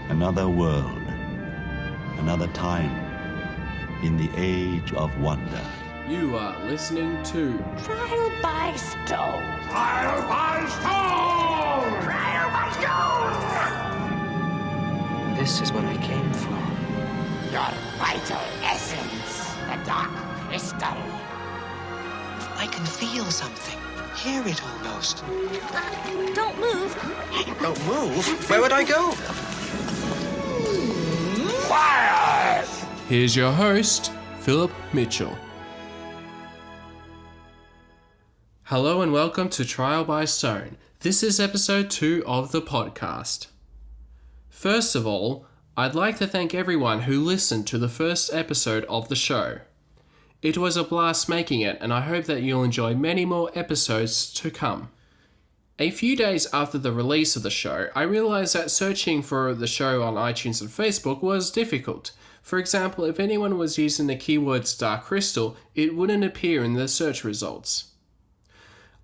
Another world, another time in the age of wonder. You are listening to Trial by Stone. Trial by Stone! Trial by Stone! This is what I came for. Your vital essence, the dark crystal. I can feel something. Hear it almost. Don't move. Don't move? Where would I go? Quiet! Here's your host, Philip Mitchell. Hello and welcome to Trial by Stone. This is episode 2 of the podcast. First of all, I'd like to thank everyone who listened to the first episode of the show. It was a blast making it, and I hope that you'll enjoy many more episodes to come. A few days after the release of the show, I realized that searching for the show on iTunes and Facebook was difficult. For example, if anyone was using the keywords Dark Crystal, it wouldn't appear in the search results.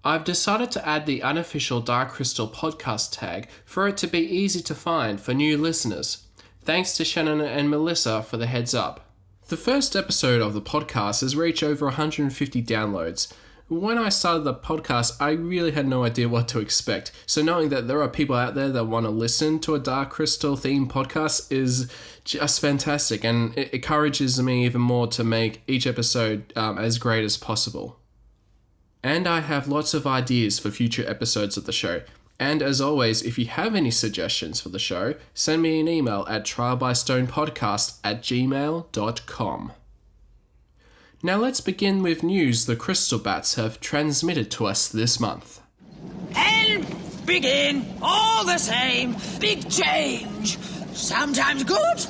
I've decided to add the unofficial Dark Crystal podcast tag for it to be easy to find for new listeners. Thanks to Shannon and Melissa for the heads up. The first episode of the podcast has reached over 150 downloads. When I started the podcast, I really had no idea what to expect. So knowing that there are people out there that want to listen to a Dark Crystal themed podcast is just fantastic, and it encourages me even more to make each episode as great as possible. And I have lots of ideas for future episodes of the show. And as always, if you have any suggestions for the show, send me an email at trialbystonepodcast@gmail.com. Now let's begin with news the Crystal Bats have transmitted to us this month. And begin, all the same, big change. Sometimes good,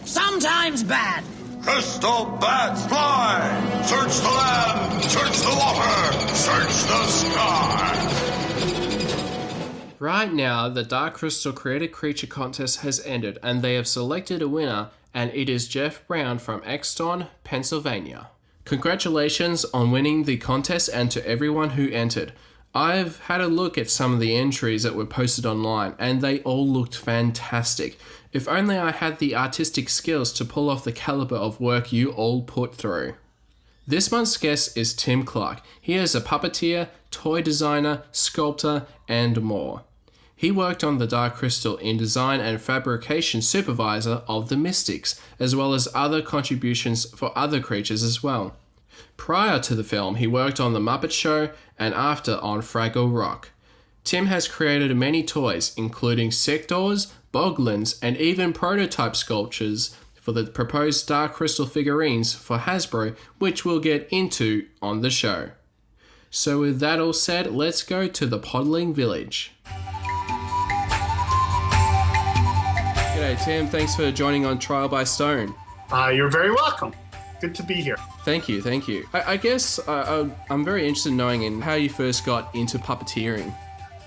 sometimes bad. Crystal bats fly! Search the land! Search the water! Search the sky! Right now, the Dark Crystal Created Creature Contest has ended, and they have selected a winner, and it is Jeff Brown from Exton, Pennsylvania. Congratulations on winning the contest, and to everyone who entered. I've had a look at some of the entries that were posted online, and they all looked fantastic. If only I had the artistic skills to pull off the caliber of work you all put through. This month's guest is Tim Clarke. He is a puppeteer, toy designer, sculptor, and more. He worked on the Dark Crystal in Design and Fabrication Supervisor of the Mystics, as well as other contributions for other creatures as well. Prior to the film, he worked on The Muppet Show and after on Fraggle Rock. Tim has created many toys, including sectors, boglins, and even prototype sculptures for the proposed Dark Crystal figurines for Hasbro, which we'll get into on the show. So with that all said, let's go to the Podling Village. G'day Tim, thanks for joining on Trial by Stone. You're very welcome. Good to be here. Thank you. I guess I'm very interested in knowing in how you first got into puppeteering.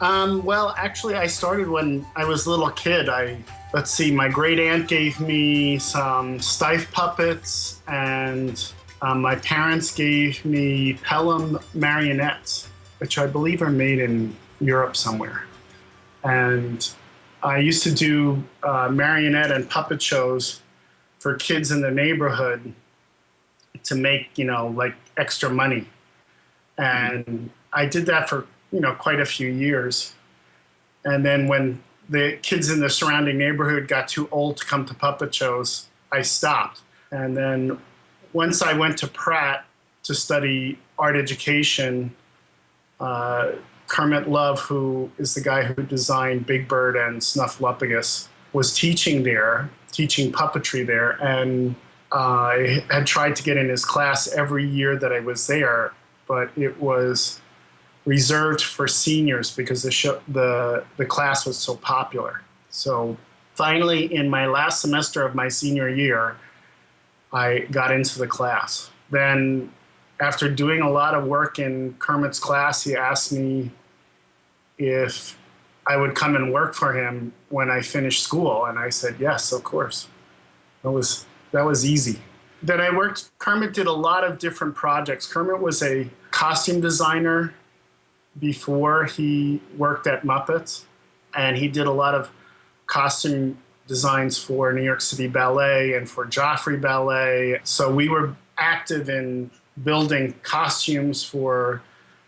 Well, actually, I started when I was a little kid. My great aunt gave me some Steiff puppets, and my parents gave me Pelham marionettes, which I believe are made in Europe somewhere. And I used to do marionette and puppet shows for kids in the neighborhood to make, extra money. And I did that for, quite a few years. And then when the kids in the surrounding neighborhood got too old to come to puppet shows, I stopped. And then once I went to Pratt to study art education, Kermit Love, who is the guy who designed Big Bird and Snuffleupagus, was teaching puppetry there. And I had tried to get in his class every year that I was there, but it was reserved for seniors because the class was so popular. So finally, in my last semester of my senior year, I got into the class. Then after doing a lot of work in Kermit's class, he asked me if I would come and work for him when I finished school. And I said, yes, of course. That was easy. Then Kermit did a lot of different projects. Kermit was a costume designer before he worked at Muppets. And he did a lot of costume designs for New York City Ballet and for Joffrey Ballet. So we were active in building costumes for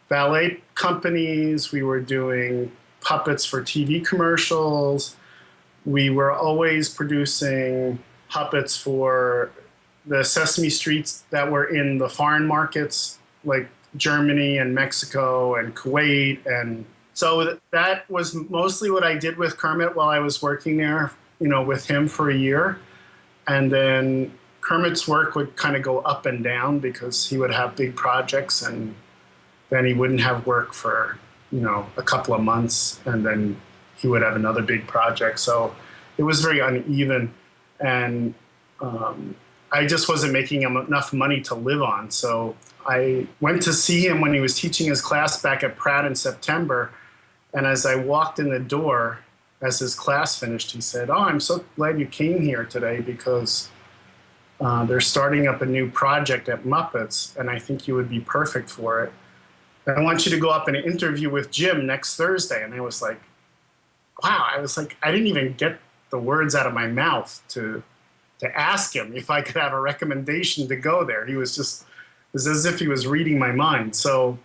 ballet companies. We were doing puppets for TV commercials. We were always producing puppets for the Sesame Streets that were in the foreign markets, like Germany and Mexico and Kuwait. And so that was mostly what I did with Kermit while I was working there, with him for a year. And then Kermit's work would kind of go up and down because he would have big projects and then he wouldn't have work for, a couple of months, and then he would have another big project. So it was very uneven, and I just wasn't making enough money to live on. So I went to see him when he was teaching his class back at Pratt in September. And as I walked in the door, as his class finished, he said, "Oh, I'm so glad you came here today because they're starting up a new project at Muppets, and I think you would be perfect for it. I want you to go up and interview with Jim next Thursday." And I was like, wow, I didn't even get the words out of my mouth to ask him if I could have a recommendation to go there. It was as if he was reading my mind. So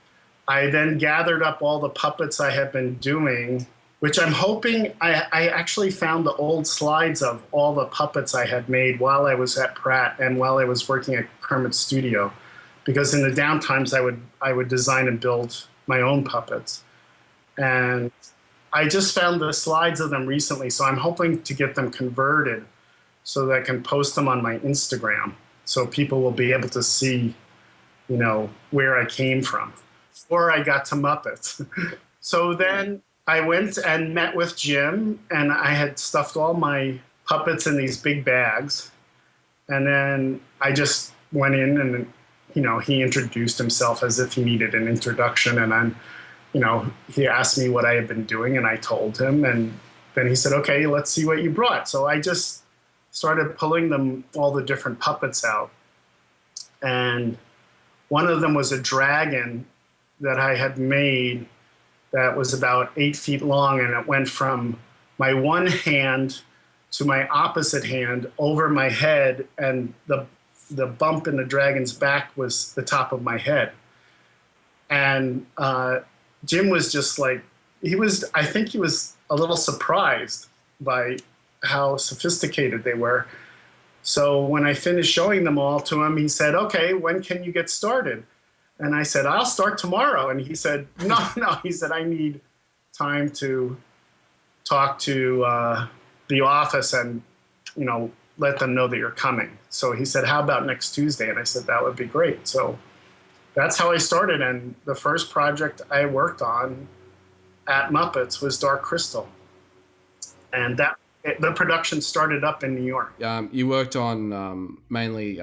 I then gathered up all the puppets I had been doing, which I'm hoping I actually found the old slides of all the puppets I had made while I was at Pratt and while I was working at Kermit's studio. Because in the downtimes, I would design and build my own puppets. And I just found the slides of them recently, so I'm hoping to get them converted so that I can post them on my Instagram so people will be able to see, where I came from before I got to Muppets. So then I went and met with Jim, and I had stuffed all my puppets in these big bags. And then I just went in and he introduced himself as if he needed an introduction. And then, he asked me what I had been doing and I told him. And then he said, "Okay, let's see what you brought." So I just started pulling all the different puppets out. And one of them was a dragon that I had made that was about 8 feet long. And it went from my one hand to my opposite hand over my head. And the bump in the dragon's back was the top of my head. And Jim was just like, I think he was a little surprised by how sophisticated they were. So when I finished showing them all to him, he said, "Okay, when can you get started?" And I said, "I'll start tomorrow." And he said, no, he said, "I need time to talk to the office and, let them know that you're coming." So he said, "How about next Tuesday?" And I said, "That would be great." So that's how I started. And the first project I worked on at Muppets was Dark Crystal. And the production started up in New York. You worked on mainly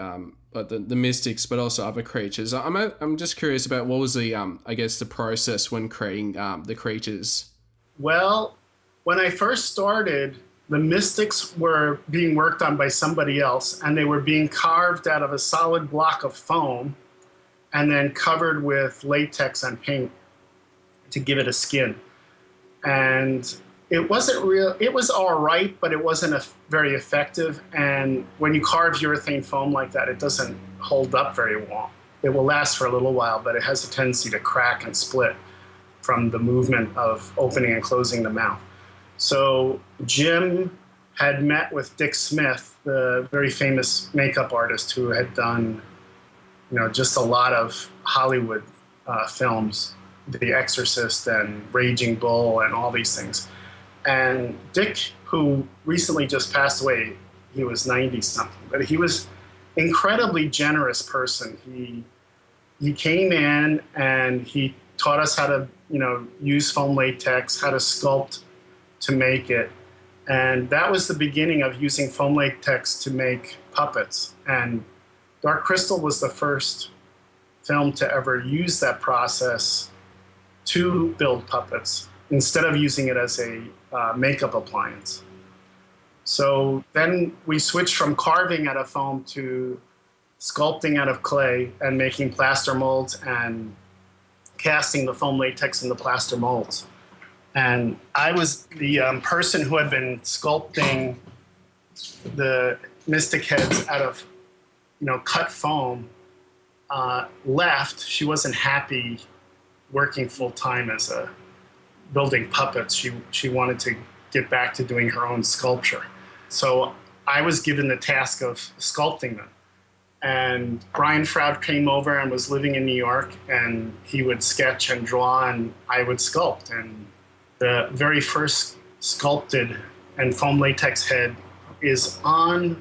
the mystics, but also other creatures. I'm just curious about what was the process when creating the creatures? Well, when I first started, the mystics were being worked on by somebody else, and they were being carved out of a solid block of foam and then covered with latex and paint to give it a skin. And it wasn't real. It was all right, but it wasn't very effective. And when you carve urethane foam like that, it doesn't hold up very long. It will last for a little while, but it has a tendency to crack and split from the movement of opening and closing the mouth. So Jim had met with Dick Smith, the very famous makeup artist who had done, just a lot of Hollywood films, The Exorcist and Raging Bull and all these things. And Dick, who recently just passed away, he was 90-something, but he was an incredibly generous person. He came in and he taught us how to, use foam latex, how to sculpt to make it. And that was the beginning of using foam latex to make puppets. And Dark Crystal was the first film to ever use that process to build puppets instead of using it as a makeup appliance. So then we switched from carving out of foam to sculpting out of clay and making plaster molds and casting the foam latex in the plaster molds. And I was the person who had been sculpting the Mystic heads out of, cut foam, left. She wasn't happy working full time as a building puppets. She wanted to get back to doing her own sculpture. So I was given the task of sculpting them. And Brian Froud came over and was living in New York, and he would sketch and draw, and I would sculpt. And the very first sculpted and foam latex head is on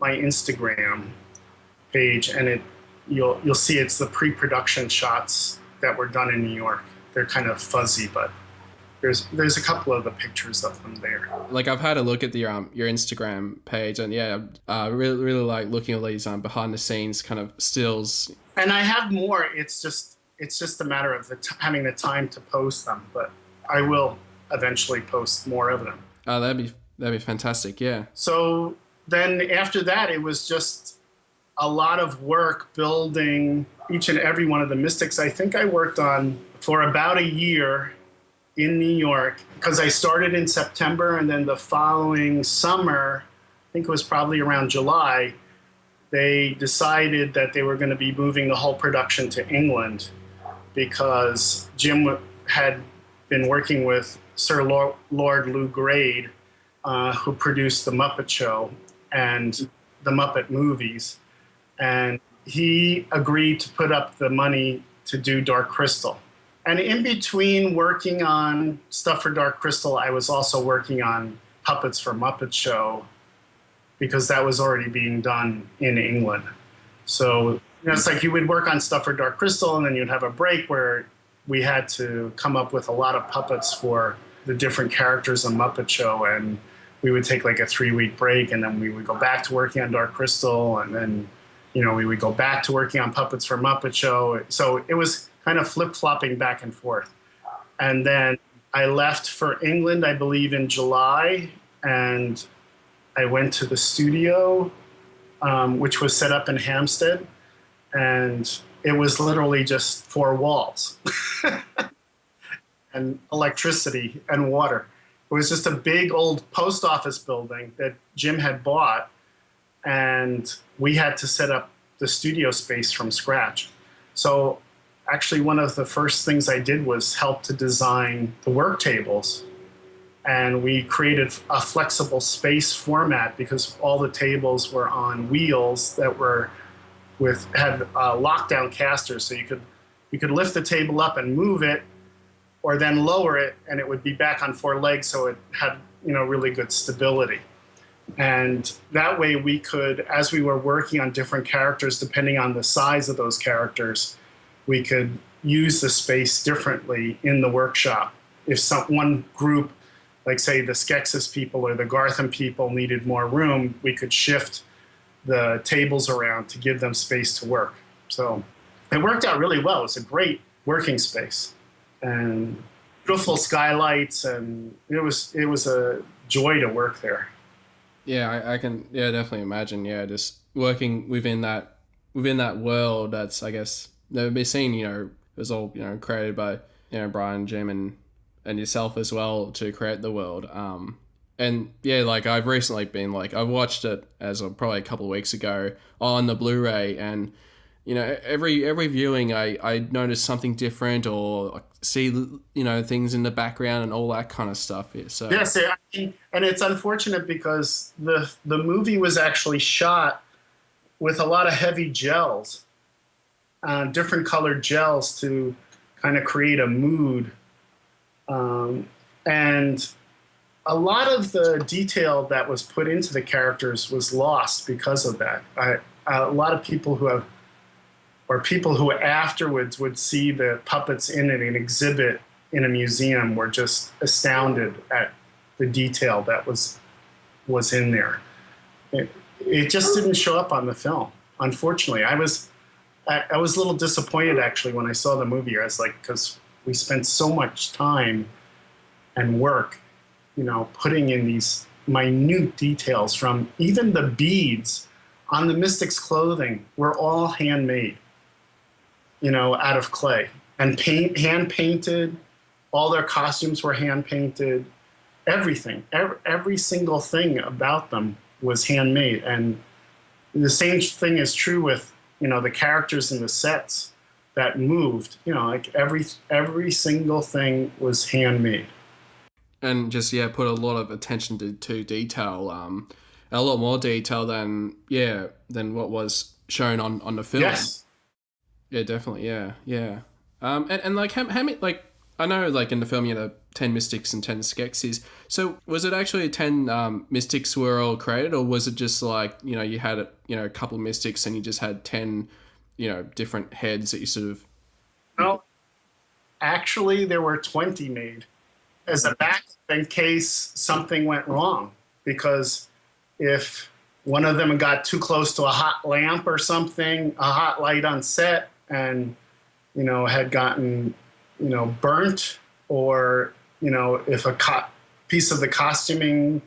my Instagram page, and you'll see it's the pre-production shots that were done in New York. They're kind of fuzzy, but there's a couple of the pictures of them there. Like, I've had a look at your Instagram page, and I really like looking at these behind the scenes kind of stills. And I have more. It's just a matter of having the time to post them, but I will eventually post more of them. Oh, that'd be fantastic. Yeah. So then after that, it was just a lot of work building each and every one of the Mystics. I think I worked on for about a year in New York, because I started in September, and then the following summer, I think it was probably around July, they decided that they were going to be moving the whole production to England, because Jim had been working with Sir Lord Lou Grade, who produced The Muppet Show and the Muppet movies, and he agreed to put up the money to do Dark Crystal. And in between working on stuff for Dark Crystal, I was also working on puppets for Muppet Show, because that was already being done in England. So it's like you would work on stuff for Dark Crystal, and then you'd have a break where we had to come up with a lot of puppets for the different characters on Muppet Show, and we would take like a 3-week break, and then we would go back to working on Dark Crystal, and then we would go back to working on puppets for Muppet Show. So it was kind of flip-flopping back and forth. And then I left for England, I believe, in July, and I went to the studio, which was set up in Hampstead, and it was literally just 4 walls and electricity and water. It was just a big old post office building that Jim had bought, and we had to set up the studio space from scratch. So actually, one of the first things I did was help to design the work tables. And we created a flexible space format, because all the tables were on wheels that had lockdown casters. So you could lift the table up and move it, or then lower it, and it would be back on 4 legs, so it had really good stability. And that way we could, as we were working on different characters, depending on the size of those characters, we could use the space differently in the workshop. If one group, like say the Skeksis people or the Gartham people, needed more room, we could shift the tables around to give them space to work. So it worked out really well. It was a great working space and beautiful skylights, and it was a joy to work there. Yeah, I can definitely imagine. Yeah, just working within that world. That's, I guess, never been seen. It was all created by Brian, Jim, and yourself as well to create the world. And yeah, like I've recently been I watched it as probably a couple of weeks ago on the Blu-ray, and every viewing I notice something different, or see things in the background and all that kind of stuff. Yeah, so yes, and it's unfortunate because the movie was actually shot with a lot of heavy gels, different colored gels to kind of create a mood, and a lot of the detail that was put into the characters was lost because of that. A lot of people who afterwards would see the puppets in an exhibit in a museum were just astounded at the detail that was in there. It just didn't show up on the film, unfortunately. I was a little disappointed actually when I saw the movie. I was like, because we spent so much time and work, putting in these minute details, from even the beads on the Mystic's clothing were all handmade, out of clay and hand painted, All their costumes were hand painted. Everything, every single thing about them was handmade. And the same thing is true with, the characters in the sets that moved. Like every single thing was handmade. And just, put a lot of attention to detail, a lot more detail than what was shown on the film. Yes. Yeah, definitely. Yeah. And like how many, like, I know like in the film you had 10 mystics and 10 Skeksis. So was it actually 10 mystics were all created, or was it just like, you had a couple of mystics and you just had 10, different heads that you sort of... No, actually there were 20 made as a backup in case something went wrong. Because if one of them got too close to a hot lamp or something, a hot light on set, and, had gotten, burnt, or, if a piece of the costuming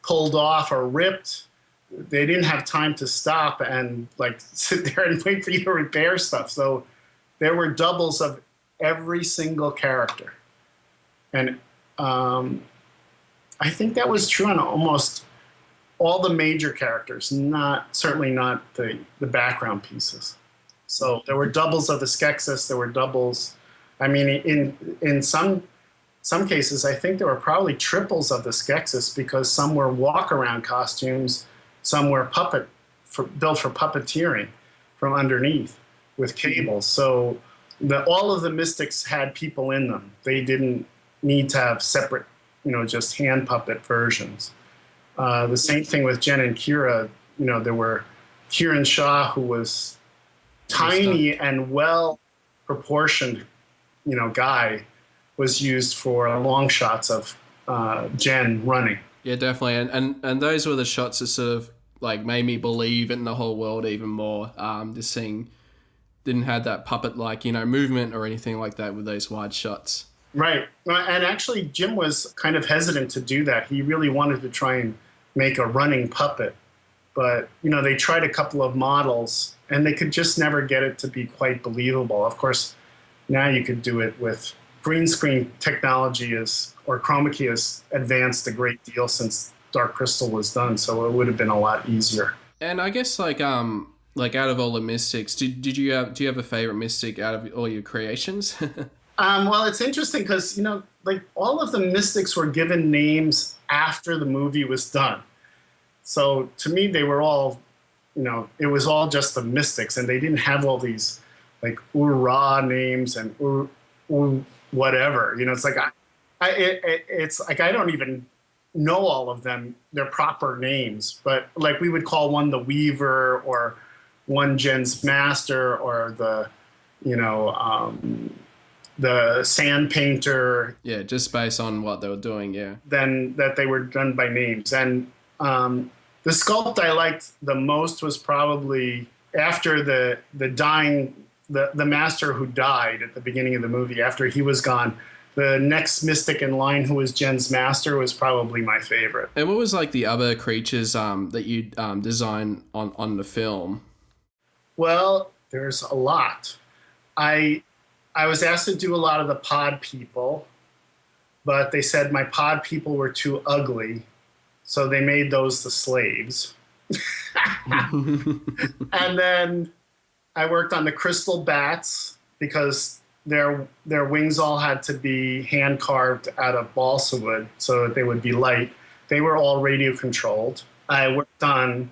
pulled off or ripped, they didn't have time to stop and like sit there and wait for you to repair stuff. So there were doubles of every single character. And I think that was true on almost all the major characters, certainly not the background pieces. So there were doubles of the Skeksis, there were doubles. I mean, in some cases, I think there were probably triples of the Skeksis, because some were walk-around costumes, some were built for puppeteering from underneath with cables. So all of the mystics had people in them. They didn't need to have separate, just hand puppet versions. The same thing with Jen and Kira. There were Kieran Shaw, who was tiny and well-proportioned, guy, was used for long shots of Jen running. Yeah, definitely. And those were the shots that sort of like made me believe in the whole world even more. Just seeing didn't have that puppet like, movement or anything like that with those wide shots. Right. And actually Jim was kind of hesitant to do that. He really wanted to try and make a running puppet. But, they tried a couple of models and they could just never get it to be quite believable. Of course, now you could do it with green screen technology or chroma key has advanced a great deal since Dark Crystal was done, so it would have been a lot easier. And I guess like out of all the mystics, do you have a favorite mystic out of all your creations? Well, it's interesting because like all of the mystics were given names after the movie was done. So to me, they were all, it was all just the mystics, and they didn't have all these like Ur-Ra names and whatever. It's like it's like I don't even know all of them, their proper names, but like we would call one the Weaver, or one Jen's Master, or the Sand Painter. Yeah, just based on what they were doing. Yeah. Then that they were done by names. And the sculpt I liked the most was probably after the master who died at the beginning of the movie. After he was gone, the next mystic in line, who was Jen's Master, was probably my favorite. And what was like the other creatures that you designed on the film? Well, there's a lot. I was asked to do a lot of the pod people, but they said my pod people were too ugly, so they made those the slaves. And then I worked on the crystal bats, because their wings all had to be hand carved out of balsa wood so that they would be light. They were all radio controlled. I worked on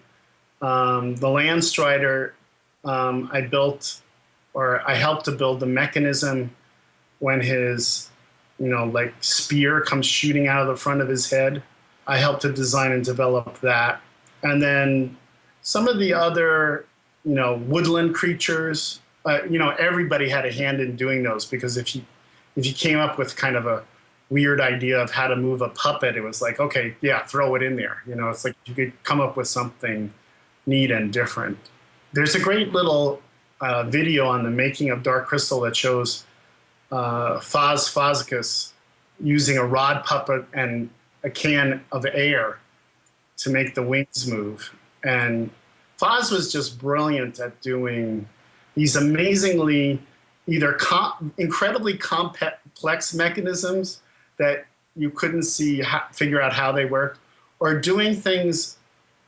the Land Strider. I helped to build the mechanism when his, like spear comes shooting out of the front of his head. I helped to design and develop that. And then some of the other, woodland creatures, everybody had a hand in doing those, because if you came up with kind of a weird idea of how to move a puppet, it was like, okay, yeah, throw it in there. It's like you could come up with something neat and different. There's a great little video on the making of Dark Crystal that shows Fozzicus using a rod puppet and a can of air to make the wings move. And Foz was just brilliant at doing these amazingly either incredibly complex complex mechanisms that you couldn't figure out how they worked, or doing things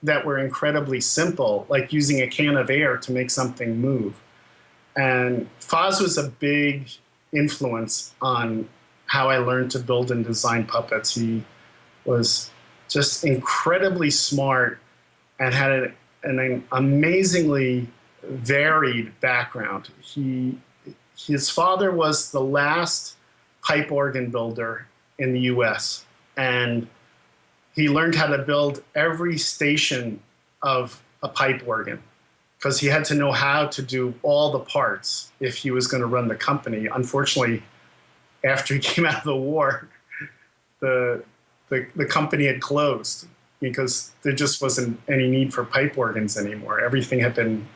that were incredibly simple, like using a can of air to make something move. And Foz was a big influence on how I learned to build and design puppets. He was just incredibly smart and had an amazingly varied background. His father was the last pipe organ builder in the US, and he learned how to build every station of a pipe organ because he had to know how to do all the parts if he was going to run the company. Unfortunately, after he came out of the war, the company had closed because there just wasn't any need for pipe organs anymore. Everything had been,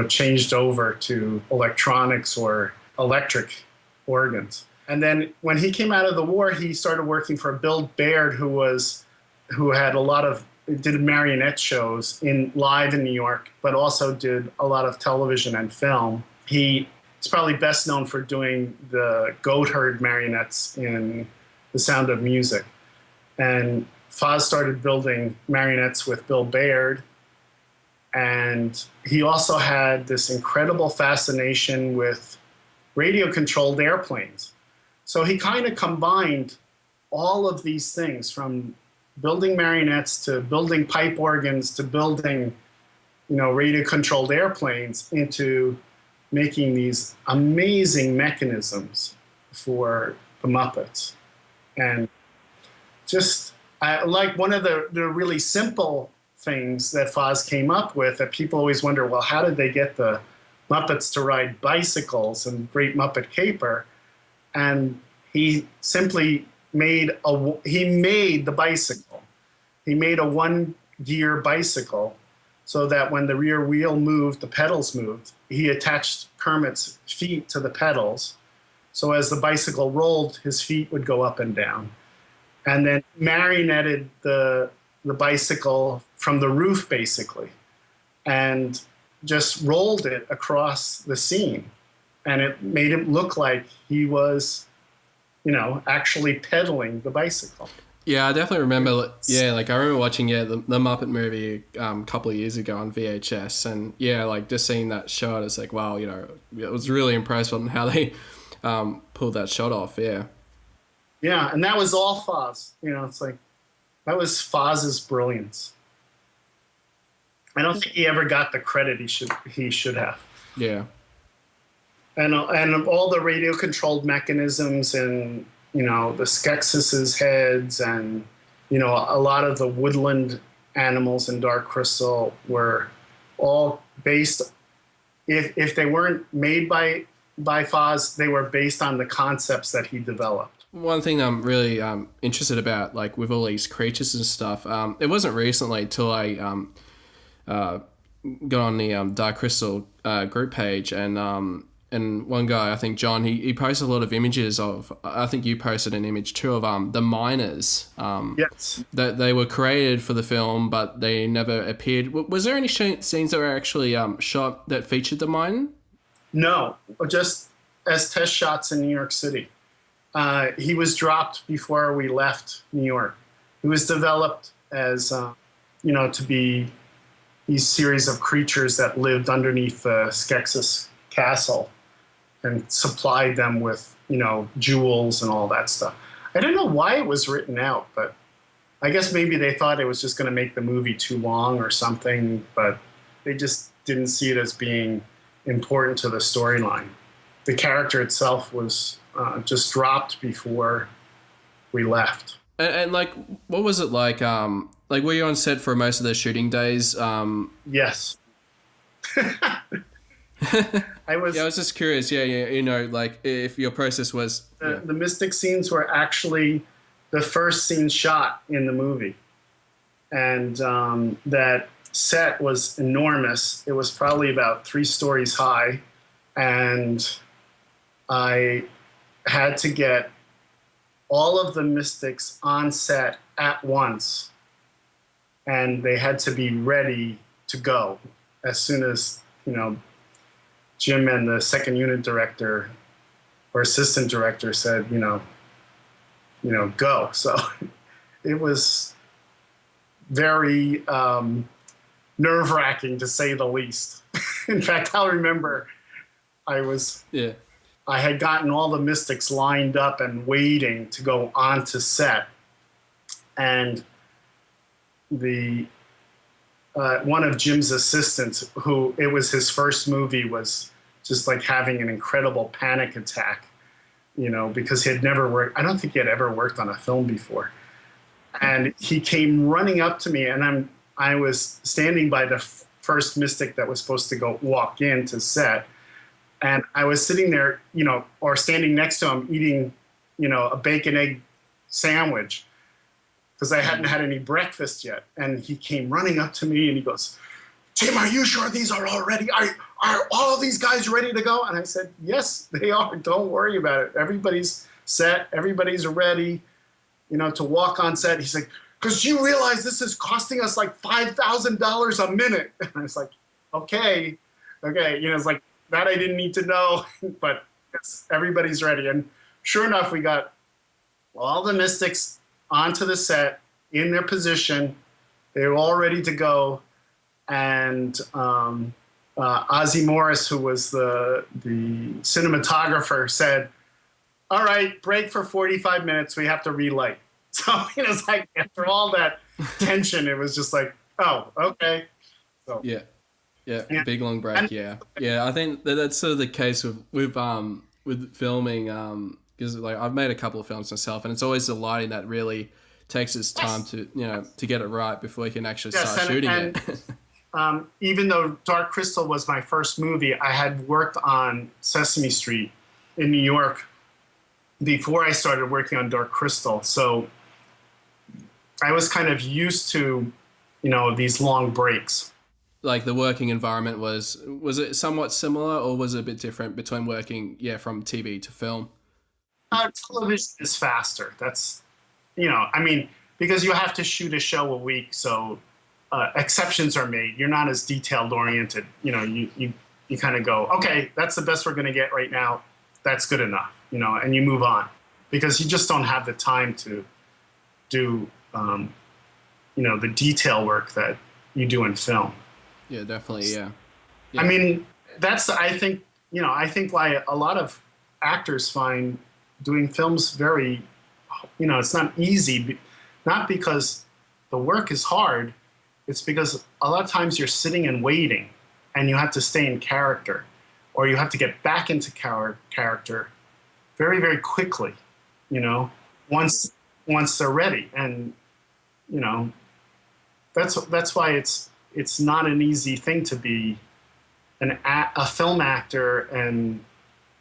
changed over to electronics or electric organs. And then when he came out of the war, he started working for Bill Baird, who had did marionette shows live in New York, but also did a lot of television and film. He's probably best known for doing the goat herd marionettes in The Sound of Music. And Foz started building marionettes with Bill Baird. And he also had this incredible fascination with radio-controlled airplanes. So he kind of combined all of these things, from building marionettes to building pipe organs to building, radio-controlled airplanes, into making these amazing mechanisms for the Muppets. And just like one of the really simple things that Foz came up with that people always wonder, well, how did they get the Muppets to ride bicycles and Great Muppet Caper? And he simply made the bicycle. He made a one-gear bicycle so that when the rear wheel moved, the pedals moved. He attached Kermit's feet to the pedals. So as the bicycle rolled, his feet would go up and down. And then marionetted the bicycle from the roof, basically, and just rolled it across the scene. And it made it look like he was, actually pedaling the bicycle. Yeah, I definitely remember. Yeah, I remember watching the Muppet movie a couple of years ago on VHS, and just seeing that shot, it's like, wow, it was really impressed on how they pulled that shot off. Yeah. Yeah, and that was all Foz. It's like that was Foz's brilliance. I don't think he ever got the credit he should have. Yeah. And all the radio-controlled mechanisms and, the Skeksis' heads and, a lot of the woodland animals in Dark Crystal were all based, if they weren't made by Foz, they were based on the concepts that he developed. One thing I'm really interested about, with all these creatures and stuff, it wasn't recently till I got on the Dark Crystal group page, and one guy, I think John, he posted a lot of images of, I think you posted an image too, of the miners. Yes. That they were created for the film, but they never appeared. Was there any scenes that were actually shot that featured the mine? No, just as test shots in New York City. He was dropped before we left New York. He was developed as, to be these series of creatures that lived underneath the Skeksis castle and supplied them with, jewels and all that stuff. I don't know why it was written out, but I guess maybe they thought it was just going to make the movie too long or something, but they just didn't see it as being important to the storyline. The character itself was just dropped before we left. And what was it like? Were you on set for most of the shooting days? Yes. I was just curious. Yeah. If your process was... The Mystic scenes were actually the first scene shot in the movie. And that set was enormous. It was probably about 3 stories high. And I had to get all of the Mystics on set at once, and they had to be ready to go as soon as, Jim and the second unit director or assistant director said, go. So it was very nerve-wracking, to say the least. In fact, I'll remember I had gotten all the Mystics lined up and waiting to go onto set, and the one of Jim's assistants, who it was his first movie, was just like having an incredible panic attack, because he had never worked. I don't think he had ever worked on a film before. And he came running up to me, and I was standing by the first Mystic that was supposed to walk into set. And I was sitting there, or standing next to him eating, a bacon egg sandwich, because I hadn't had any breakfast yet. And he came running up to me and he goes, "Tim, are you sure these are all ready? Are all of these guys ready to go?" And I said, "Yes, they are. Don't worry about it. Everybody's set. Everybody's ready, to walk on set." He's like, "Because you realize this is costing us like $5,000 a minute." And I was like, okay. It's like that I didn't need to know, but everybody's ready. And sure enough, we got all the Mystics onto the set in their position. They were all ready to go. And Ozzie Morris, who was the cinematographer, said, "All right, break for 45 minutes. We have to relight." So it's like after all that tension, it was just like, oh, okay. So yeah, big long break. Yeah. I think that's sort of the case with filming. Because like I've made a couple of films myself, and it's always the lighting that really takes its time to get it right before you can actually start shooting it. Even though Dark Crystal was my first movie, I had worked on Sesame Street in New York before I started working on Dark Crystal. So I was kind of used to, these long breaks. Like the working environment was it somewhat similar, or was it a bit different between working, from TV to film? Television is faster. That's, because you have to shoot a show a week. So exceptions are made. You're not as detailed oriented. You kind of go, okay, that's the best we're going to get right now. That's good enough, and you move on, because you just don't have the time to do, the detail work that you do in film. Yeah, definitely. Yeah. I mean, I think why a lot of actors find doing films very, it's not easy, not because the work is hard. It's because a lot of times you're sitting and waiting, and you have to stay in character, or you have to get back into character very, very quickly, once they're ready. And, that's why it's not an easy thing to be a film actor and,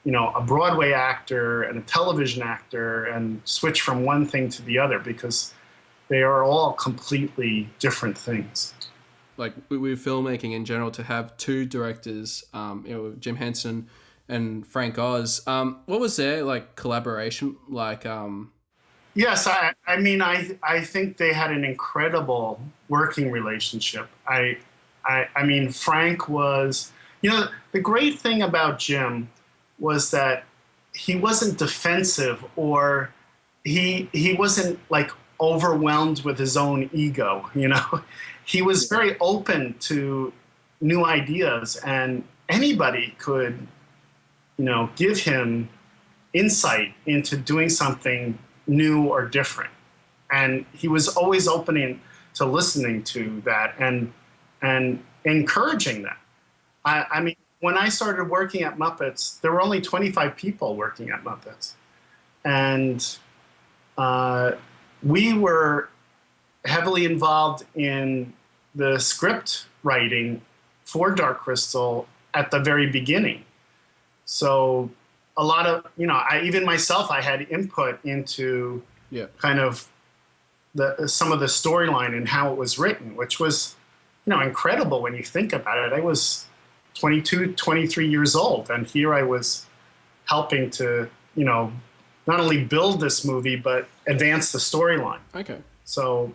a Broadway actor and a television actor, and switch from one thing to the other, because they are all completely different things. Like with filmmaking in general, to have two directors, Jim Henson and Frank Oz, what was their collaboration like? Yes, I think they had an incredible working relationship. I mean, Frank was, the great thing about Jim was that he wasn't defensive, or he wasn't overwhelmed with his own ego. He was very open to new ideas, and anybody could, give him insight into doing something new or different. And he was always open to listening to that and encouraging that. I mean, when I started working at Muppets, there were only 25 people working at Muppets. And we were heavily involved in the script writing for Dark Crystal at the very beginning. So a lot of, even myself, I had input into kind of some of the storyline and how it was written, which was, incredible when you think about it. I was 22, 23 years old, and here I was helping to, not only build this movie, but advance the storyline. Okay. So,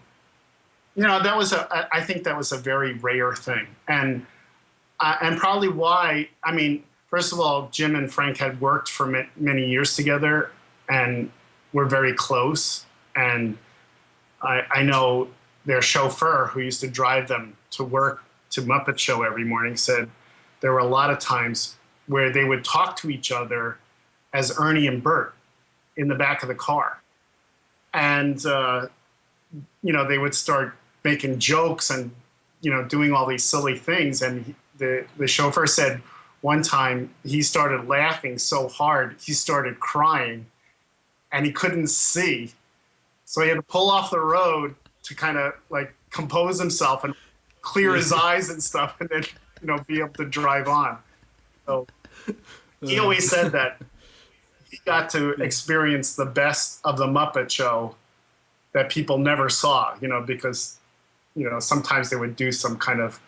I think that was a very rare thing. And probably why, first of all, Jim and Frank had worked for many years together and were very close. And I know their chauffeur, who used to drive them to work to Muppet Show every morning, said there were a lot of times where they would talk to each other as Ernie and Bert in the back of the car. And, they would start making jokes and, doing all these silly things. And the chauffeur said one time he started laughing so hard, he started crying and he couldn't see. So he had to pull off the road to kind of like compose himself and clear his eyes and stuff, and then, be able to drive on. So he always said that he got to experience the best of the Muppet Show that people never saw, because, sometimes they would do some kind of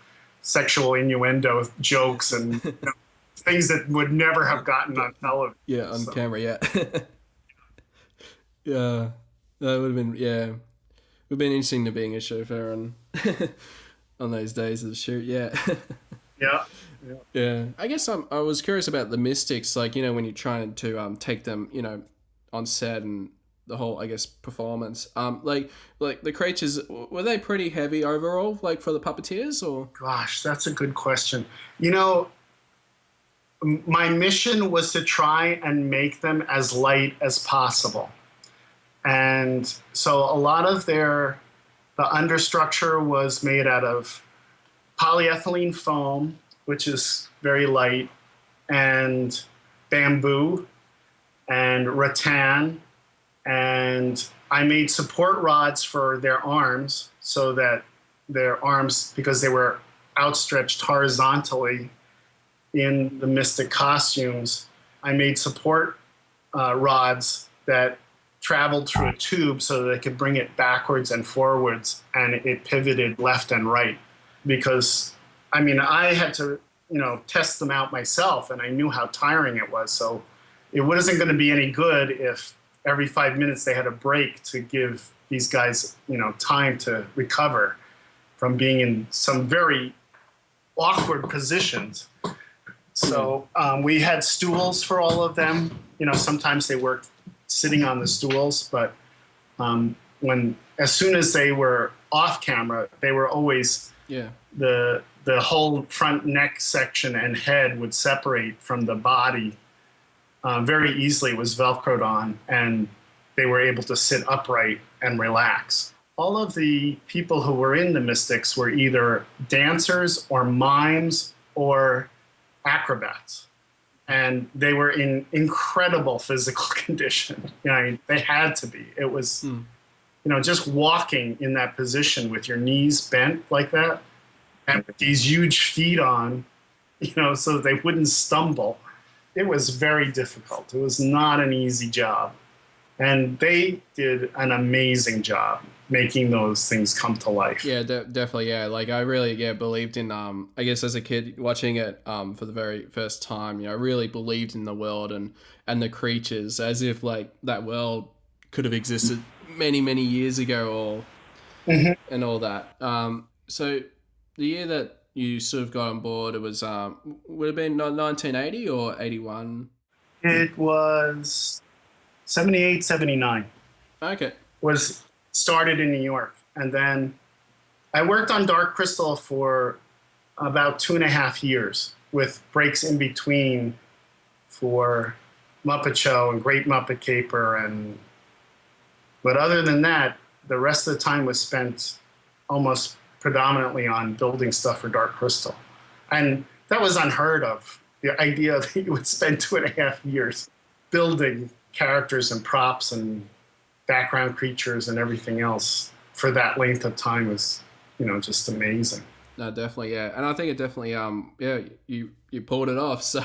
sexual innuendo jokes and things that would never have gotten on television. Yeah, on camera, yeah. Yeah, that would have been, it would have been interesting to being a chauffeur on those days of the shoot, yeah. Yeah. I guess I was curious about the Mystics, like, when you're trying to take them, on set and the whole, I guess, performance. Like the creatures, were they pretty heavy overall, like for the puppeteers, or? Gosh, that's a good question. My mission was to try and make them as light as possible. And so a lot of the understructure was made out of polyethylene foam, which is very light, and bamboo and rattan. And I made support rods for their arms so that their arms, because they were outstretched horizontally in the Mystic costumes, I made support rods that traveled through a tube so that they could bring it backwards and forwards, and it pivoted left and right. Because, I had to, test them out myself, and I knew how tiring it was. So it wasn't going to be any good if every 5 minutes they had a break to give these guys, time to recover from being in some very awkward positions. So we had stools for all of them. Sometimes they worked sitting on the stools, but as soon as they were off camera, they were always the whole front neck section and head would separate from the body very easily. It was Velcroed on, and they were able to sit upright and relax. All of the people who were in the Mystics were either dancers or mimes or acrobats. And they were in incredible physical condition. They had to be. It was, just walking in that position with your knees bent like that and with these huge feet on, so that they wouldn't stumble. It was very difficult. It was not an easy job. And they did an amazing job making those things come to life. Yeah, definitely, yeah. Like, I really, believed in, I guess as a kid watching it for the very first time, I really believed in the world and the creatures, as if, like, that world could have existed many, many years ago and all that. So the year that you sort of got on board, it was, would have been 1980 or 81? It was 78, 79. Okay. Was started in New York. And then I worked on Dark Crystal for about 2.5 years with breaks in between for Muppet Show and Great Muppet Caper. But other than that, the rest of the time was spent almost predominantly on building stuff for Dark Crystal. And that was unheard of. The idea that you would spend 2.5 years building characters and props and background creatures and everything else for that length of time was, just amazing. No, definitely, yeah. And I think it definitely, you pulled it off. So,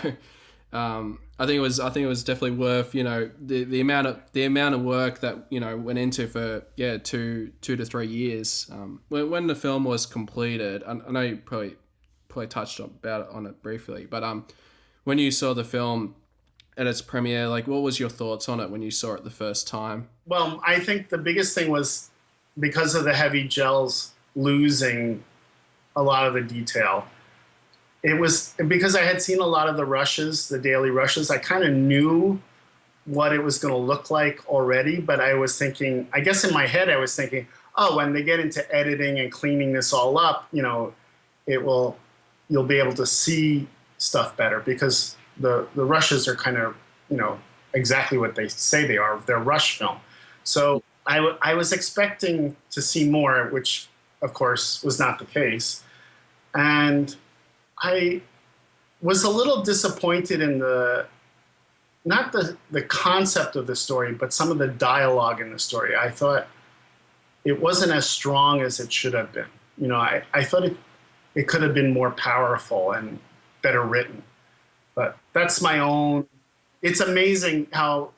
I think it was definitely worth, the amount of work that, went into for, 2 to 3 years. When the film was completed, I know you probably touched on it briefly, but when you saw the film at its premiere, like, what was your thoughts on it when you saw it the first time? Well, I think the biggest thing was because of the heavy gels losing a lot of the detail. it was because I had seen a lot of the rushes, the daily rushes. I kind of knew what it was going to look like already, but I was thinking, I guess in my head, I was thinking, oh, when they get into editing and cleaning this all up, you'll be able to see stuff better because the rushes are kind of, exactly what they say they are. They're rush film. So I was expecting to see more, which of course was not the case. And I was a little disappointed in not the concept of the story, but some of the dialogue in the story. I thought it wasn't as strong as it should have been. I thought it could have been more powerful and better written. But that's my own. It's amazing how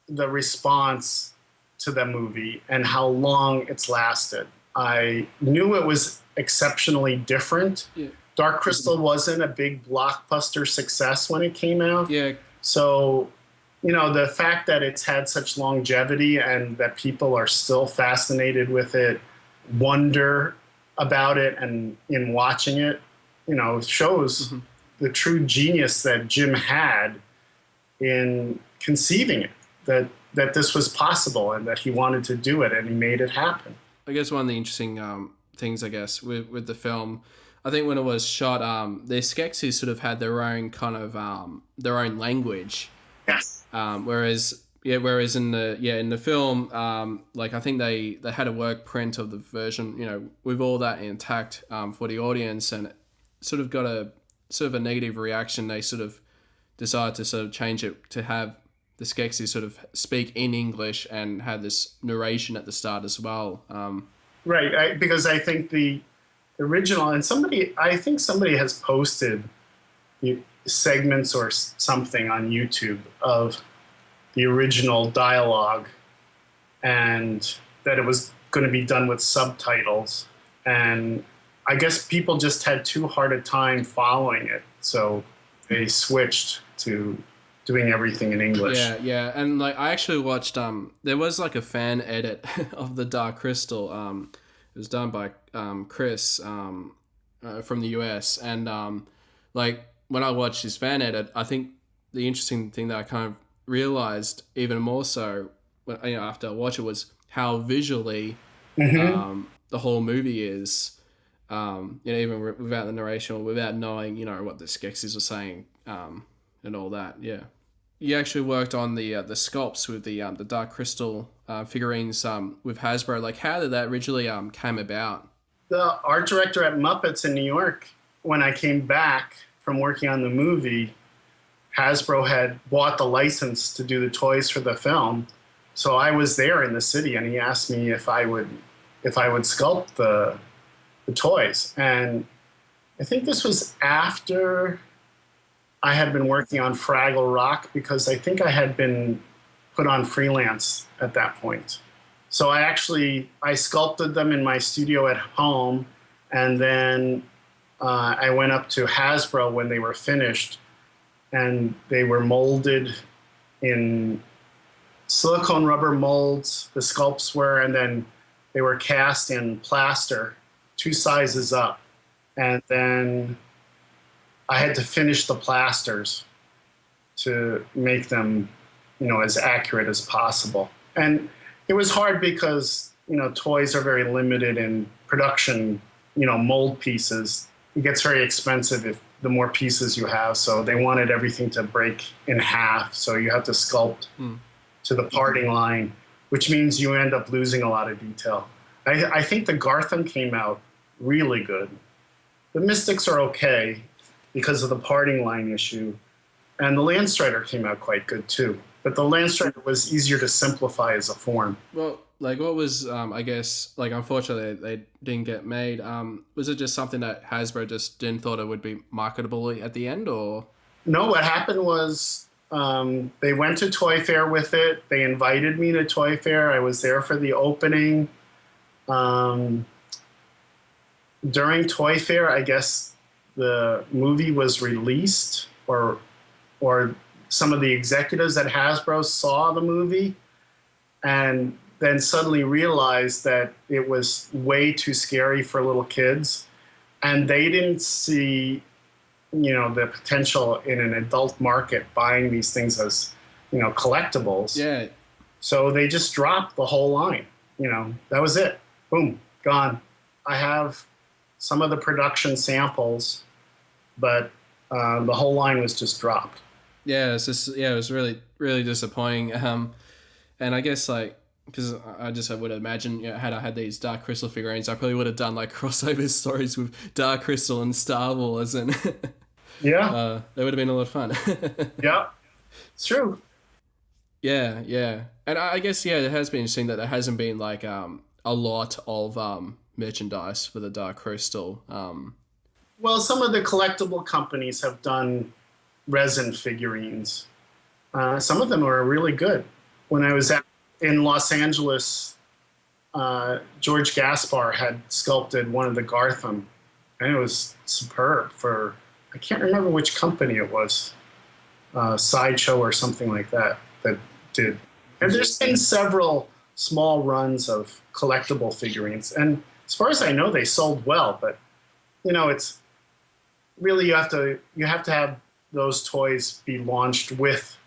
the response to the movie and how long it's lasted. I knew it was exceptionally different. Yeah. Dark Crystal wasn't a big blockbuster success when it came out. Yeah. So, the fact that it's had such longevity and that people are still fascinated with it, wonder about it, and in watching it, shows the true genius that Jim had in conceiving it, that this was possible and that he wanted to do it and he made it happen. I guess one of the interesting things, with the film, I think when it was shot, the Skeksis sort of had their own kind of their own language. Yes. Whereas in the film, I think they had a work print of the version, with all that intact for the audience, and it sort of got a negative reaction. They sort of decided to sort of change it to have the Skeksis sort of speak in English and have this narration at the start as well. Right, because I think the original, and I think somebody has posted segments or something on YouTube of the original dialogue, and that it was going to be done with subtitles. And I guess people just had too hard a time following it, so they switched to doing everything in English. Yeah, and I actually watched. There was a fan edit of the Dark Crystal. It was done by Chris from the US, and when I watched his fan edit, I think the interesting thing that I kind of realized even more so when after I watched it was how visually the whole movie is. Even without the narration or without knowing what the Skeksis were saying and all that. Yeah, you actually worked on the sculpts with the Dark Crystal figurines with Hasbro. How did that originally came about? The art director at Muppets in New York, when I came back from working on the movie, Hasbro had bought the license to do the toys for the film. So I was there in the city, and he asked me if I would sculpt the toys. And I think this was after I had been working on Fraggle Rock, because I think I had been put on freelance at that point. So I sculpted them in my studio at home, and then I went up to Hasbro when they were finished, and they were molded in silicone rubber molds, the sculpts were, and then they were cast in plaster, 2 sizes up. And then I had to finish the plasters to make them, as accurate as possible. And it was hard because, toys are very limited in production, mold pieces. It gets very expensive if the more pieces you have. So they wanted everything to break in half. So you have to sculpt to the parting line, which means you end up losing a lot of detail. I think the Gartham came out really good. The Mystics are okay because of the parting line issue. And the Landstrider came out quite good too. But the Landstrider was easier to simplify as a form. Well, what was, I guess, unfortunately they didn't get made. Was it just something that Hasbro just didn't thought it would be marketable at the end, or? No, what happened was they went to Toy Fair with it. They invited me to Toy Fair. I was there for the opening. During Toy Fair, I guess the movie was released, or some of the executives at Hasbro saw the movie and then suddenly realized that it was way too scary for little kids. And they didn't see the potential in an adult market buying these things as, collectibles. Yeah. So they just dropped the whole line. That was it. Boom, gone. I have some of the production samples, but the whole line was just dropped. Yeah, it was really, really disappointing. And I guess because I would imagine, had I had these Dark Crystal figurines, I probably would have done crossover stories with Dark Crystal and Star Wars, and yeah, that would have been a lot of fun. Yeah, it's true. Yeah, and I guess it has been interesting that there hasn't been a lot of merchandise for the Dark Crystal. Well, some of the collectible companies have done resin figurines. Some of them are really good. When I was in Los Angeles, George Gaspar had sculpted one of the Gartham, and it was superb for, I can't remember which company it was, Sideshow or something like that did. And there's been several small runs of collectible figurines, and as far as I know, they sold well, but it's really, you have to have those toys be launched with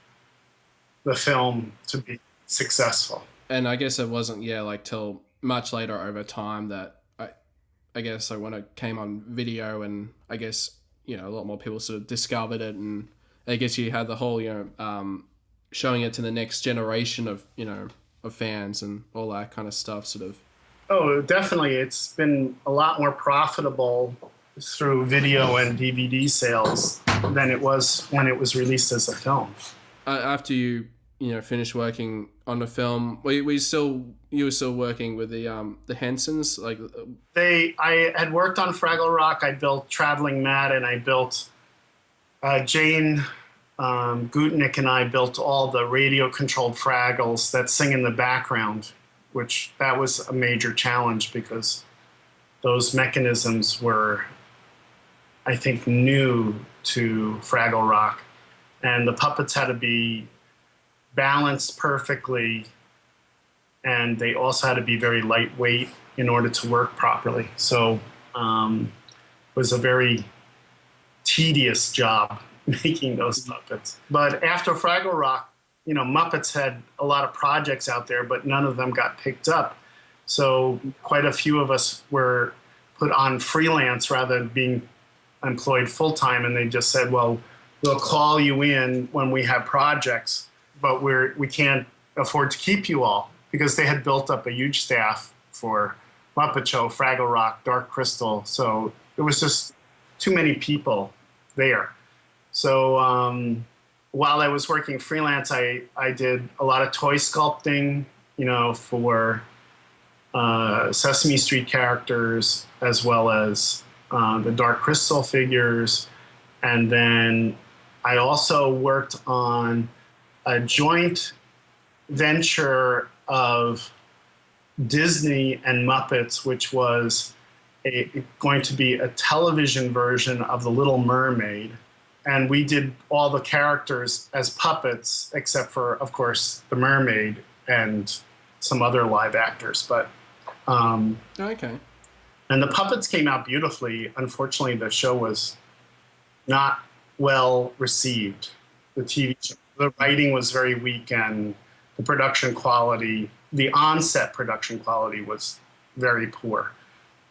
the film to be successful. And I guess it wasn't till much later over time that I guess when it came on video, and I guess a lot more people sort of discovered it, and I guess you had the whole showing it to the next generation of of fans and all that kind of stuff sort of. Oh, definitely. It's been a lot more profitable through video and DVD sales than it was when it was released as a film. After you finished working on the film, you were still working with the Hensons? I had worked on Fraggle Rock. I built Traveling Matt, and I built Jane Gutnick and I built all the radio-controlled Fraggles that sing in the background, which that was a major challenge because those mechanisms were, I think, new to Fraggle Rock. And the puppets had to be balanced perfectly, and they also had to be very lightweight in order to work properly. So it was a very tedious job making those puppets. But after Fraggle Rock, Muppets had a lot of projects out there, but none of them got picked up. So quite a few of us were put on freelance rather than being employed full-time, and they just said, well, we'll call you in when we have projects, but we can't afford to keep you all, because they had built up a huge staff for Muppet Show, Fraggle Rock, Dark Crystal. So it was just too many people there. So while I was working freelance, I did a lot of toy sculpting, for Sesame Street characters, as well as the Dark Crystal figures. And then I also worked on a joint venture of Disney and Muppets, which was going to be a television version of The Little Mermaid. And we did all the characters as puppets, except for, of course, the mermaid and some other live actors. But okay. And the puppets came out beautifully. Unfortunately, the show was not well received. The writing was very weak, and the production quality, the on-set production quality, was very poor.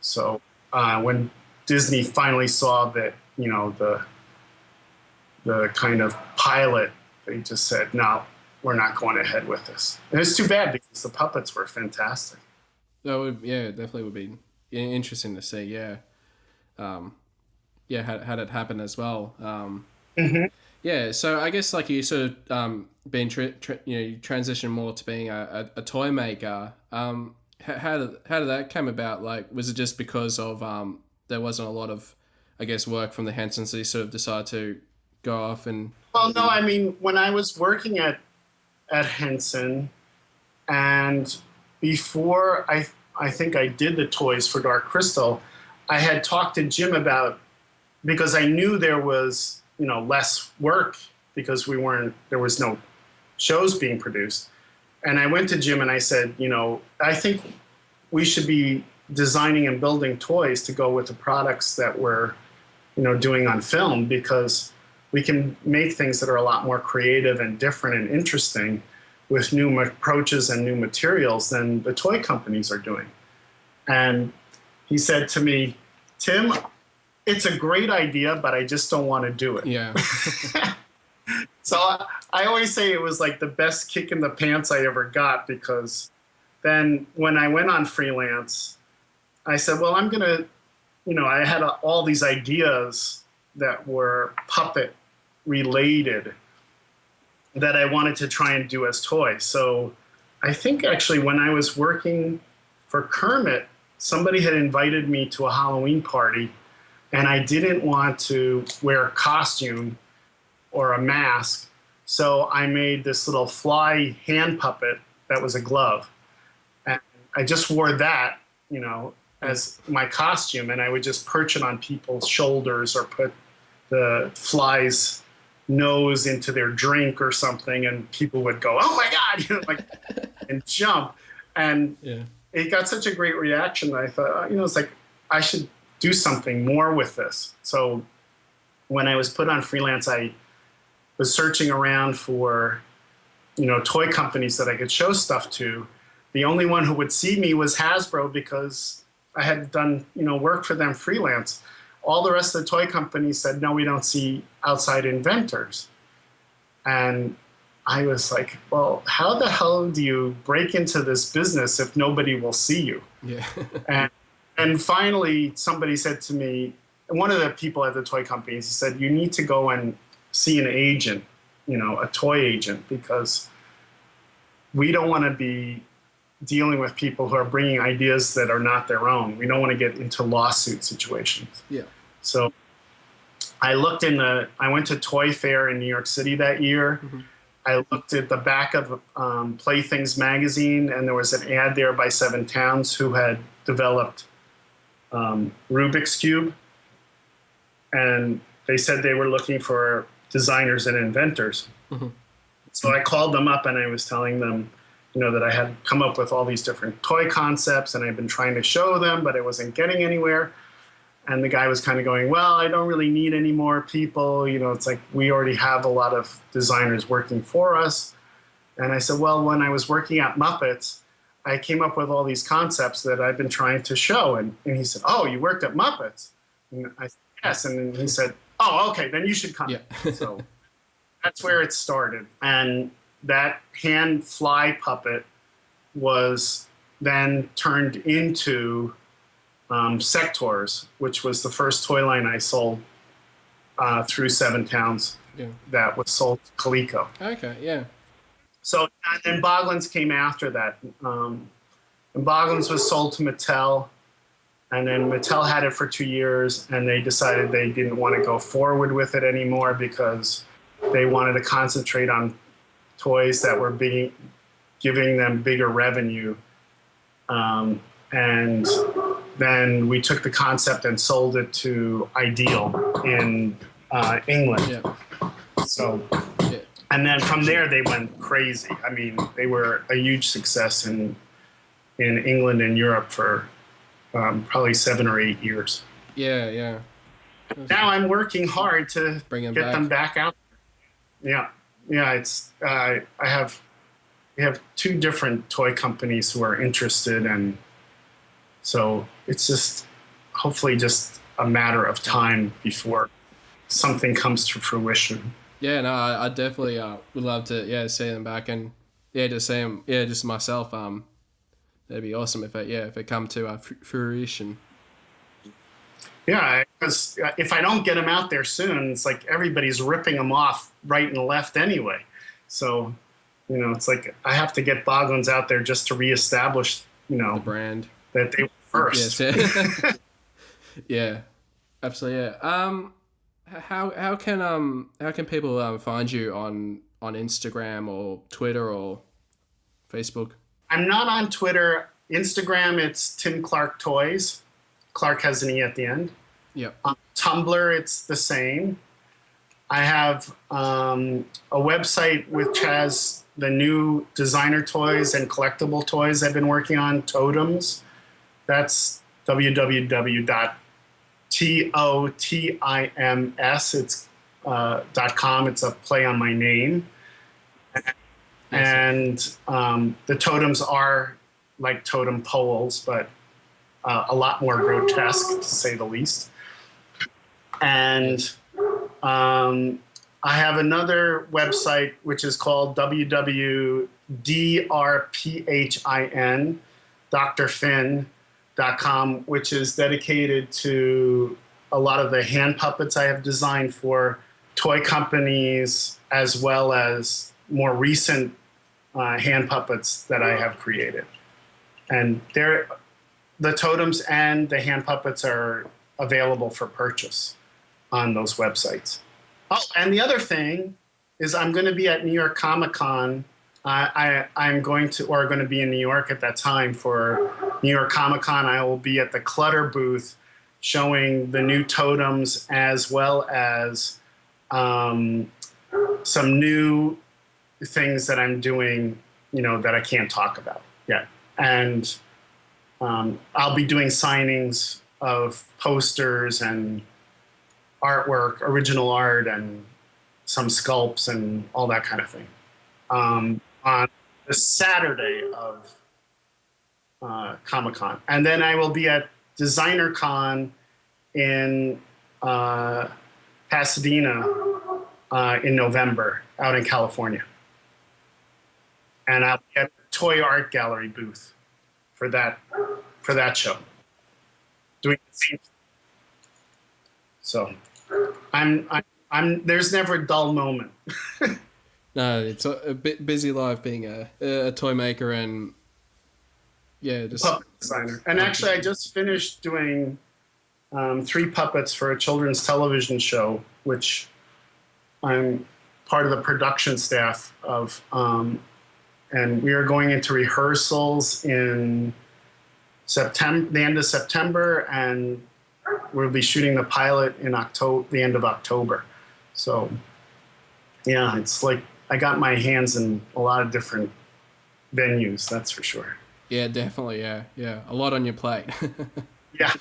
So when Disney finally saw that, the kind of pilot, they just said, no, we're not going ahead with this. And it's too bad, because the puppets were fantastic. It definitely would be interesting to see. Had it happen as well. Mm-hmm. Yeah, so I guess you sort of been you transition more to being a toy maker. How did that come about? Was it just because of there wasn't a lot of, I guess, work from the Hensons, so you sort of decided to go off and? Well, no, I mean, when I was working at Henson, and before I think I did the toys for Dark Crystal, I had talked to Jim about, because I knew there was less work because there was no shows being produced. And I went to Jim and I said, I think we should be designing and building toys to go with the products that we're doing on film, because we can make things that are a lot more creative and different and interesting with new approaches and new materials than the toy companies are doing. And he said to me, Tim, it's a great idea, but I just don't want to do it. Yeah. So I always say it was like the best kick in the pants I ever got, because then when I went on freelance, I said, well, I'm going to, I had all these ideas that were puppet related that I wanted to try and do as toys. So I think actually when I was working for Kermit, somebody had invited me to a Halloween party, and I didn't want to wear a costume or a mask. So I made this little fly hand puppet that was a glove. And I just wore that, as my costume, and I would just perch it on people's shoulders or put the fly's nose into their drink or something, and people would go, oh my God, and jump. And it got such a great reaction that I thought, it's like, I should do something more with this. So when I was put on freelance, I was searching around for, toy companies that I could show stuff to. The only one who would see me was Hasbro, because I had done, work for them freelance. All the rest of the toy companies said, no, we don't see outside inventors. And I was like, well, how the hell do you break into this business if nobody will see you? Yeah. and finally, somebody said to me, one of the people at the toy companies said, you need to go and see an agent, a toy agent, because we don't want to be dealing with people who are bringing ideas that are not their own. We don't want to get into lawsuit situations. Yeah. So I went to Toy Fair in New York City that year. Mm-hmm. I looked at the back of Playthings magazine, and there was an ad there by Seven Towns, who had developed Rubik's Cube. And they said they were looking for designers and inventors. Mm-hmm. So I called them up, and I was telling them, that I had come up with all these different toy concepts, and I've been trying to show them, but I wasn't getting anywhere. And the guy was kind of going, well, I don't really need any more people. It's like, we already have a lot of designers working for us. And I said, well, when I was working at Muppets, I came up with all these concepts that I've been trying to show. And he said, oh, you worked at Muppets? And I said, yes. And then he said, oh, okay, then you should come. Yeah. So that's where it started. And that hand fly puppet was then turned into Sectors, which was the first toy line I sold through Seven Towns. Yeah. That was sold to Coleco. Okay, yeah. So, and then Boglins came after that. And Boglins was sold to Mattel, and then Mattel had it for 2 years, and they decided they didn't want to go forward with it anymore because they wanted to concentrate on toys that were giving them bigger revenue. And then we took the concept and sold it to Ideal in England. Yeah. So, and then from there they went crazy. I mean, they were a huge success in England and Europe for probably 7 or 8 years. Yeah, yeah. Now I'm working hard to get them back out. Yeah, yeah. It's we have 2 different toy companies who are interested, and so it's just hopefully just a matter of time before something comes to fruition. Yeah, no, I definitely would love to see them back, and just see them, just myself. That'd be awesome if it come to fruition. Yeah, because if I don't get them out there soon, it's like everybody's ripping them off right and left anyway. So, it's like I have to get Boglins out there just to reestablish, the brand that they were first. Yes, yeah, absolutely. Yeah. How can people find you on Instagram or Twitter or Facebook? I'm not on Twitter. Instagram, it's Tim Clarke Toys. Clark has an E at the end. Yep. On Tumblr, it's the same. I have a website which has the new designer toys and collectible toys I've been working on, Totems. That's www.totems.com. TOTIMS. It's .com. It's a play on my name. And the totems are like totem poles, but a lot more grotesque, to say the least. And I have another website, which is called www.drphin, drfin.com, which is dedicated to a lot of the hand puppets I have designed for toy companies, as well as more recent hand puppets that I have created. And the totems and the hand puppets are available for purchase on those websites. Oh, and the other thing is I'm going to be at New York Comic Con. I'm going to be in New York at that time for New York Comic Con. I will be at the Clutter booth showing the new totems, as well as some new things that I'm doing, that I can't talk about yet. And I'll be doing signings of posters and artwork, original art, and some sculpts and all that kind of thing on the Saturday of Comic-Con. And then I will be at Designer Con in Pasadena in November, out in California. And I'll be at the Toy Art Gallery booth for that show, doing the same. So I'm there's never a dull moment. No, it's a bit busy life being a toy maker and just puppet designer. And actually, I just finished doing 3 puppets for a children's television show, which I'm part of the production staff of. And we are going into rehearsals in September, the end of September, and we'll be shooting the pilot in the end of October. So, yeah, it's like I got my hands in a lot of different venues, that's for sure. Yeah, definitely. Yeah. A lot on your plate. Yeah.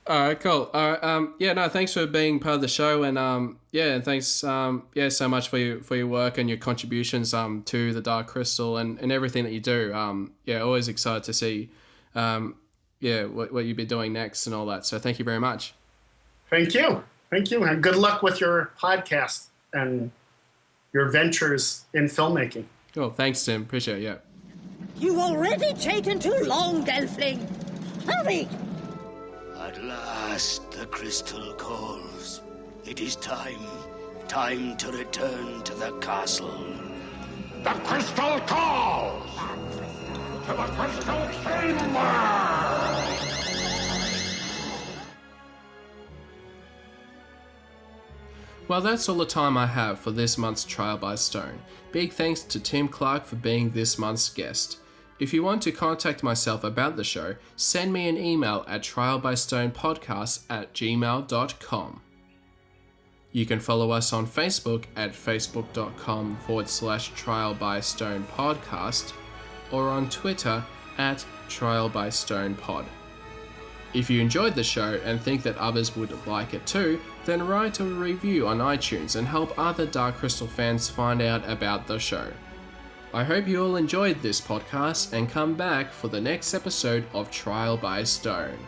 All right, cool. All right, thanks for being part of the show, and and thanks, so much for your work and your contributions to the Dark Crystal and everything that you do. Always excited to see, what you'll be doing next and all that. So thank you very much. Thank you, and good luck with your podcast and your ventures in filmmaking. Cool. Thanks, Tim. Appreciate it. Yeah. You've already taken too long, Gelfling. Hurry! At last, the crystal calls. It is time to return to the castle. The crystal calls! To the crystal chamber! Well, that's all the time I have for this month's Trial by Stone. Big thanks to Tim Clarke for being this month's guest. If you want to contact myself about the show, send me an email at trialbystonepodcast@gmail.com. You can follow us on Facebook at facebook.com/trialbystonepodcast or on Twitter at trialbystonepod. If you enjoyed the show and think that others would like it too, then write a review on iTunes and help other Dark Crystal fans find out about the show. I hope you all enjoyed this podcast and come back for the next episode of Trial by Stone.